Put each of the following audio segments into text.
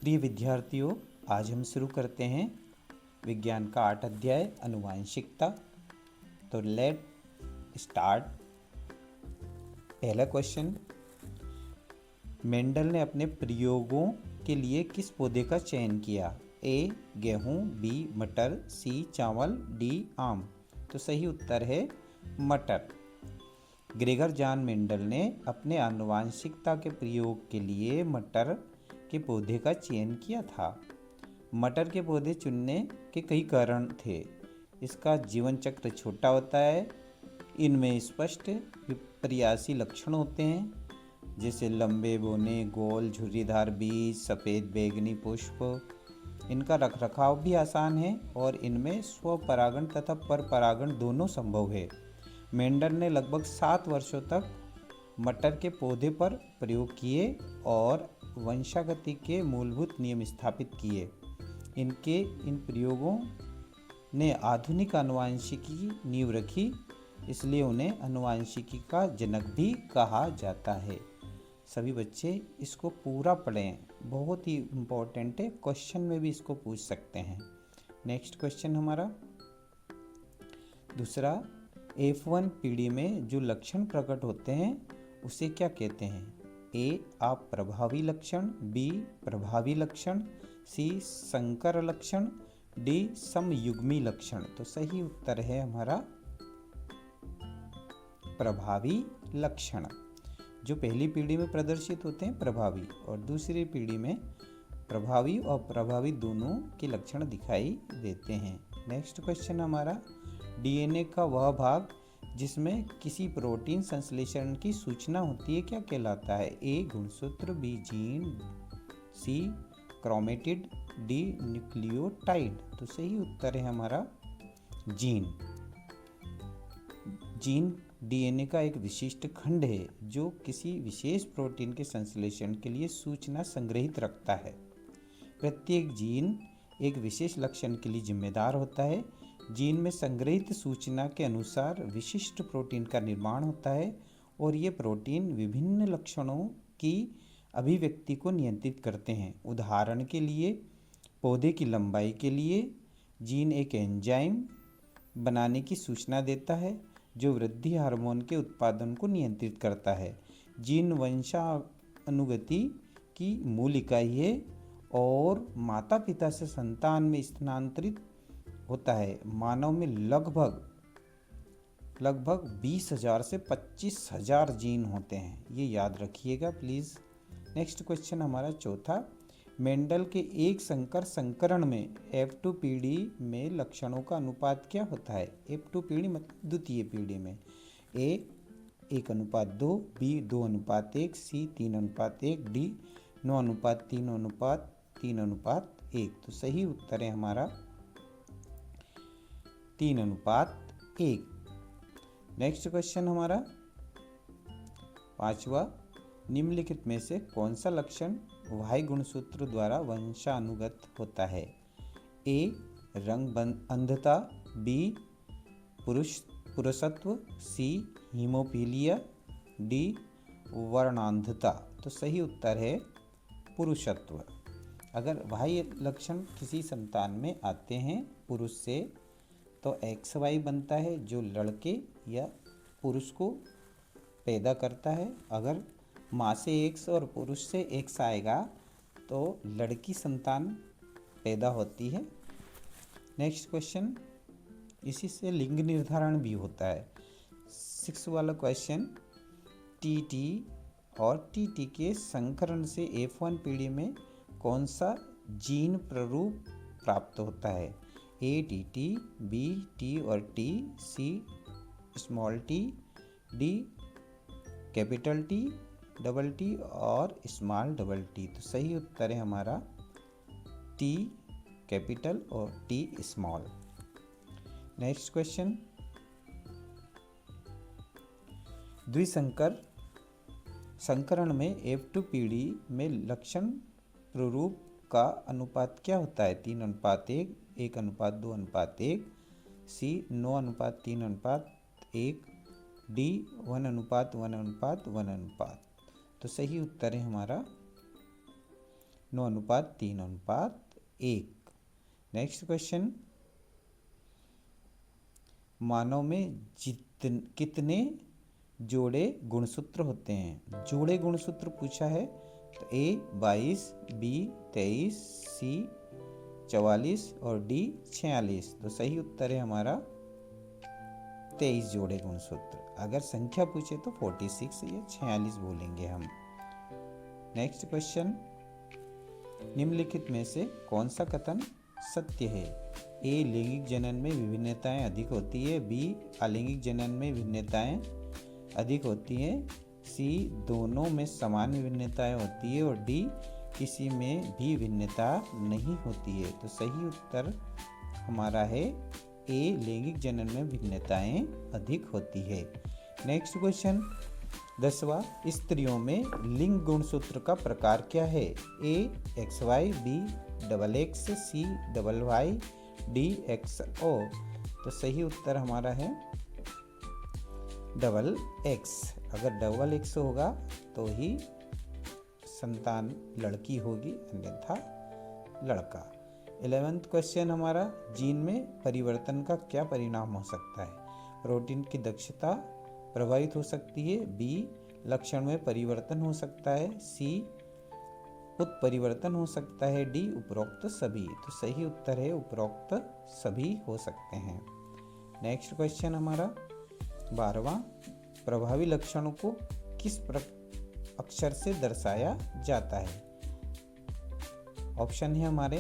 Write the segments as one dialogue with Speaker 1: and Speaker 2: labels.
Speaker 1: प्रिय विद्यार्थियों, आज हम शुरू करते हैं विज्ञान का 8 अध्याय आनुवांशिकता। तो लेट स्टार्ट। पहला क्वेश्चन, मेंडल ने अपने प्रयोगों के लिए किस पौधे का चयन किया? ए गेहूं, बी मटर, सी चावल, डी आम। तो सही उत्तर है मटर। ग्रेगर जॉन मेंडल ने अपने आनुवांशिकता के प्रयोग के लिए मटर के पौधे का चयन किया था। मटर के पौधे चुनने के कई कारण थे। इसका जीवन चक्र छोटा होता है, इनमें स्पष्ट विपर्यासी लक्षण होते हैं, जैसे लंबे बोने, गोल झुर्रीदार बीज, सफ़ेद बैंगनी पुष्प। इनका रखरखाव भी आसान है और इनमें स्वपरागण तथा परपरागण दोनों संभव है। मेंडल ने लगभग 7 वर्षों तक मटर के पौधे पर प्रयोग किए और वंशागति के मूलभूत नियम स्थापित किए। इन प्रयोगों ने आधुनिक आनुवांशिकी की नींव रखी, इसलिए उन्हें आनुवांशिकी का जनक भी कहा जाता है। सभी बच्चे इसको पूरा पढ़ें, बहुत ही इम्पोर्टेंट है, क्वेश्चन में भी इसको पूछ सकते हैं। नेक्स्ट क्वेश्चन हमारा दूसरा, F1 पीढ़ी में जो लक्षण प्रकट होते हैं उसे क्या कहते हैं? ए अप्रभावी लक्षण, बी प्रभावी लक्षण, सी संकर लक्षण, डी समयुग्मी लक्षण। तो सही उत्तर है हमारा प्रभावी लक्षण। जो पहली पीढ़ी में प्रदर्शित होते हैं प्रभावी, और दूसरी पीढ़ी में प्रभावी और प्रभावी दोनों के लक्षण दिखाई देते हैं। नेक्स्ट क्वेश्चन हमारा, डीएनए का वह भाग जिसमें किसी प्रोटीन संश्लेषण की सूचना होती है क्या कहलाता है? ए गुणसूत्र, बी जीन, सी क्रोमेटिड, डी न्यूक्लियोटाइड। तो सही उत्तर है हमारा जीन। जीन डीएनए का एक विशिष्ट खंड है जो किसी विशेष प्रोटीन के संश्लेषण के लिए सूचना संग्रहित रखता है। प्रत्येक जीन एक विशेष लक्षण के लिए जिम्मेदार होता है। जीन में संग्रहित सूचना के अनुसार विशिष्ट प्रोटीन का निर्माण होता है और ये प्रोटीन विभिन्न लक्षणों की अभिव्यक्ति को नियंत्रित करते हैं। उदाहरण के लिए, पौधे की लंबाई के लिए जीन एक एंजाइम बनाने की सूचना देता है जो वृद्धि हार्मोन के उत्पादन को नियंत्रित करता है। जीन वंशानुगति की मूल इकाई है और माता पिता से संतान में स्थानांतरित होता है। मानव में लगभग 20,000 से 25,000 जीन होते हैं, ये याद रखिएगा प्लीज़। नेक्स्ट क्वेश्चन हमारा चौथा, मेंडल के एक संकर संकरण में F2 पीढ़ी में लक्षणों का अनुपात क्या होता है? F2 पीढ़ी मतलब द्वितीय पीढ़ी में ए 1:2, बी 2:1, सी 3:1, डी 9:3:3:1। तो सही उत्तर है हमारा 3:1। नेक्स्ट क्वेश्चन हमारा पांचवा, निम्नलिखित में से कौन सा लक्षण वाई गुणसूत्र द्वारा वंशानुगत होता है? ए रंग अंधता, बी पुरुषत्व, सी हीमोफीलिया, डी वर्णांधता। तो सही उत्तर है पुरुषत्व। अगर वाई लक्षण किसी संतान में आते हैं पुरुष से तो XY बनता है जो लड़के या पुरुष को पैदा करता है। अगर माँ से X और पुरुष से X आएगा तो लड़की संतान पैदा होती है। नेक्स्ट क्वेश्चन, इसी से लिंग निर्धारण भी होता है। 6 वाला क्वेश्चन, TT और TT के संकरण से F1 पीढ़ी में कौन सा जीन प्ररूप प्राप्त होता है? ए TT, बी T और T, C small t, D capital T, double T और स्मॉल डबल T। तो सही उत्तर है हमारा T कैपिटल और T स्मॉल। नेक्स्ट क्वेश्चन, द्विसंकर संकरण में F2 पीढ़ी में लक्षण प्ररूप का अनुपात क्या होता है? 3:1, 1:2:1, सी 9:3:1, डी 1:1:1। तो सही उत्तर है हमारा 9:3:1। नेक्स्ट क्वेश्चन, मानव में कितने जोड़े गुणसूत्र होते हैं? जोड़े गुणसूत्र पूछा है तो A 22, B 23, C 44 और D 46। तो सही उत्तर है हमारा 23 जोड़े गुणसूत्र। अगर संख्या पूछे तो 46 या 46 बोलेंगे हम। नेक्स्ट क्वेश्चन, निम्नलिखित में से कौन सा कथन सत्य है? A लैंगिक जनन में विभिन्नताएं अधिक होती है, B अलैंगिक जनन में विभिन्नताएं अधिक होती हैं, C दोनों में समान विभिन्नताएं होती है और D किसी में भी भिन्नता नहीं होती है। तो सही उत्तर हमारा है A लैंगिक जनन में भिन्नताएं अधिक होती है। नेक्स्ट क्वेश्चन 10वां, स्त्रियों में लिंग गुणसूत्र का प्रकार क्या है? A XY, B XX, C YY, D XO। तो सही उत्तर हमारा है XX। अगर XX होगा तो ही संतान लड़की होगी, अन्यथा लड़का। 11वां क्वेश्चन हमारा, जीन में परिवर्तन का क्या परिणाम हो सकता है? प्रोटीन की दक्षता प्रभावित हो सकती है, B लक्षण में परिवर्तन हो सकता है, C उत्परिवर्तन हो सकता है, D उपरोक्त सभी। तो सही उत्तर है उपरोक्त सभी हो सकते हैं। नेक्स्ट क्वेश्चन हमारा 12वां, प्रभावी लक्षणों को किस अक्षर से दर्शाया जाता है? ऑप्शन है हमारे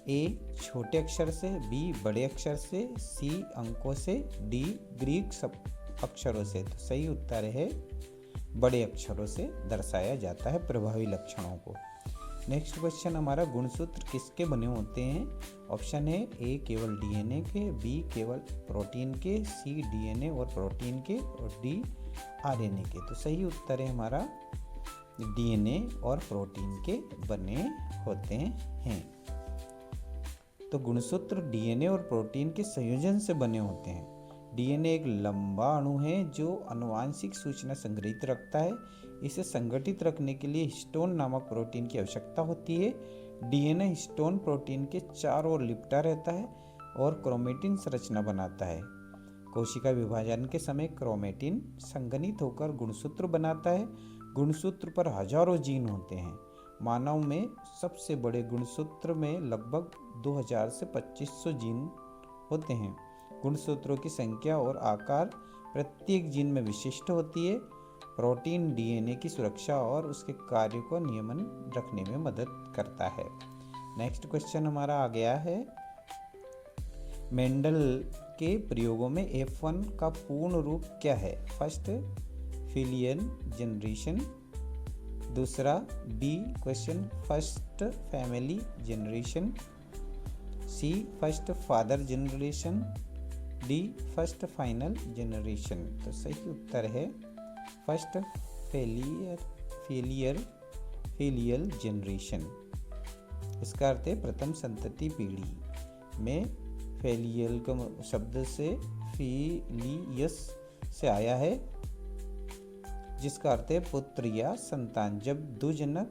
Speaker 1: A छोटे अक्षर से, B बड़े अक्षर से, C अंकों से, D ग्रीक अक्षरों से। तो सही उत्तर है बड़े अक्षरों से दर्शाया जाता है प्रभावी लक्षणों को। नेक्स्ट क्वेश्चन हमारा, गुणसूत्र किसके बने होते हैं? ऑप्शन है A केवल DNA के, B केवल प्रोटीन के, C DNA और प्रोटीन के और D RNA के। तो सही उत्तर है हमारा DNA और प्रोटीन के बने होते हैं। तो गुणसूत्र DNA और प्रोटीन के संयोजन से बने होते हैं। DNA एक लंबा अणु है जो आनुवांशिक सूचना संग्रहित रखता है। इसे संगठित रखने के लिए हिस्टोन नामक प्रोटीन की आवश्यकता होती है। DNA हिस्टोन प्रोटीन के चारों ओर लिपटा रहता है और क्रोमेटिन संरचना बनाता है। कोशिका विभाजन के समय क्रोमेटिन संघनित होकर गुणसूत्र बनाता है। गुणसूत्र पर हजारों जीन होते हैं। मानव में सबसे बड़े गुणसूत्र में लगभग 2000 से 2500 जीन होते हैं। गुणसूत्रों की संख्या और आकार प्रत्येक जीन में विशिष्ट होती है। प्रोटीन DNA की सुरक्षा और उसके कार्य को नियमन रखने में मदद करता है। नेक्स्ट क्वेश्चन हमारा आ गया है, मेंडल के प्रयोगों में F1 का पूर्ण रूप क्या है? फर्स्ट फिलियल जनरेशन, दूसरा B question first family generation, C first father generation, D first final generation. तो सही उत्तर है फर्स्ट फिलियल जनरेशन। इसका अर्थ है प्रथम संतति पीढ़ी। में फेलियल का शब्द से फिलियस से आया है, जिसका अर्थ है पुत्र या संतान। जब दो जनक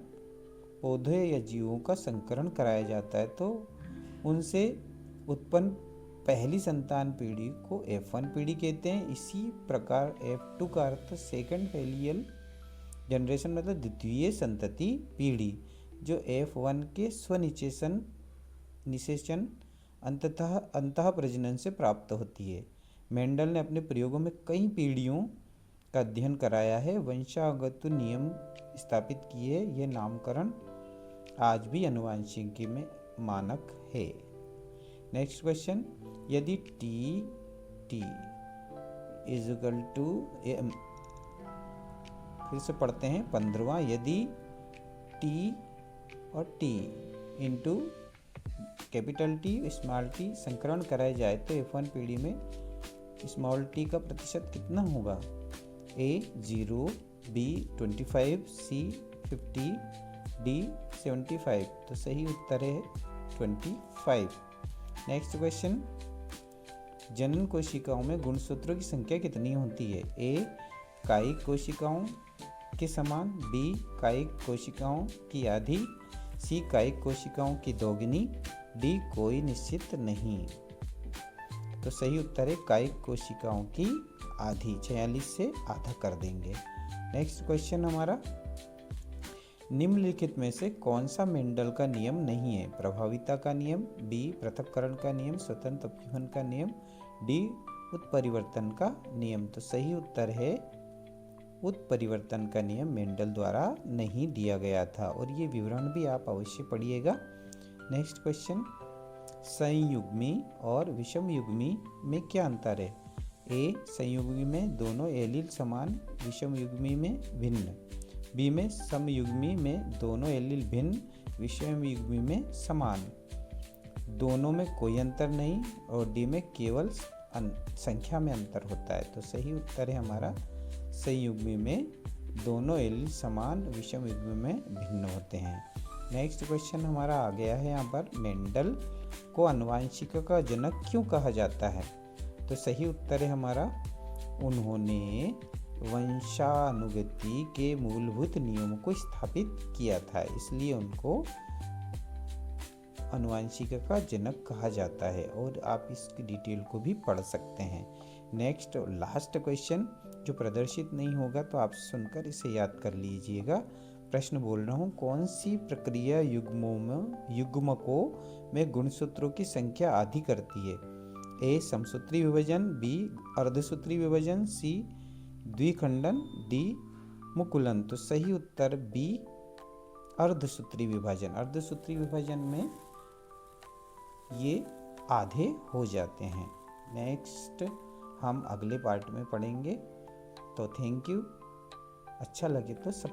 Speaker 1: पौधे या जीवों का संकरण कराया जाता है तो उनसे उत्पन्न पहली संतान पीढ़ी को F1 पीढ़ी कहते हैं। इसी प्रकार F2 का अर्थ सेकंड फेलियल जनरेशन मतलब द्वितीय संतति पीढ़ी, जो F1 के स्वनिषेचन अंतः प्रजनन से प्राप्त होती है। मेंडल ने अपने प्रयोगों में कई पीढ़ियों का अध्ययन कराया है, वंशागत नियम स्थापित किए। यह नामकरण आज भी आनुवंशिकी में मानक है। नेक्स्ट क्वेश्चन, यदि T इज इक्वल टू, फिर से पढ़ते हैं 15वां, यदि T और T into capital T small t संकरण कराया जाए तो F1 पीढ़ी में स्मॉल t का प्रतिशत कितना होगा? A 0, B 25, C 50, D 75। तो सही उत्तर है 25। नेक्स्ट क्वेश्चन, जनन कोशिकाओं में गुणसूत्रों की संख्या कितनी होती है? A कायिक कोशिकाओं के समान, B कायिक कोशिकाओं की आधी, सी कायिक कोशिकाओं की दोगुनी, डी कोई निश्चित नहीं। तो सही उत्तर है कायिक कोशिकाओं की आधी, 46 से आधा कर देंगे। नेक्स्ट क्वेश्चन हमारा, निम्नलिखित में से कौन सा मेंडल का नियम नहीं है? प्रभाविता का नियम, बी पृथक्करण का नियम, स्वतंत्र अपव्यूहन का नियम, डी उत्परिवर्तन का नियम। तो सही उत्तर है उत्परिवर्तन का नियम मेंडल द्वारा नहीं दिया गया था, और ये विवरण भी आप अवश्य पढ़िएगा। नेक्स्ट क्वेश्चन, संयुग्मी और विषमयुग्मी में क्या अंतर है? ए संयुग्मी में दोनों एलील समान, विषमयुग्मी में भिन्न। बी में समयुग्मी में दोनों एलील भिन्न, विषमयुग्मी में समान, दोनों में कोई अंतर नहीं। और डी में केवल संख्या में अंतर होता है। तो सही उत्तर है हमारा संयुग्मी में दोनों एलील समान, विषमयुग्मी में भिन्न होते हैं। नेक्स्ट क्वेश्चन हमारा आ गया है यहाँ पर, मेंडल को आनुवंशिकी का जनक क्यों कहा जाता है? तो सही उत्तर है हमारा, उन्होंने वंशानुगति के मूलभूत नियमों को स्थापित किया था, इसलिए उनको आनुवंशिकी का जनक कहा जाता है। और आप इसकी डिटेल को भी पढ़ सकते हैं। नेक्स्ट लास्ट क्वेश्चन जो प्रदर्शित नहीं होगा तो आप सुनकर इसे याद कर लीजिएगा। प्रश्न बोल रहा हूँ, कौन सी प्रक्रिया युग्मकों में गुणसूत्रों की संख्या आधी करती है? ए समसूत्री विभाजन, बी अर्धसूत्री विभाजन, सी द्विखंडन, डी मुकुलन। तो सही उत्तर बी अर्धसूत्री विभाजन। अर्धसूत्री विभाजन में ये आधे हो जाते हैं। नेक्स्ट हम अगले पार्ट में पढ़ेंगे। तो थैंक यू। अच्छा लगे तो सब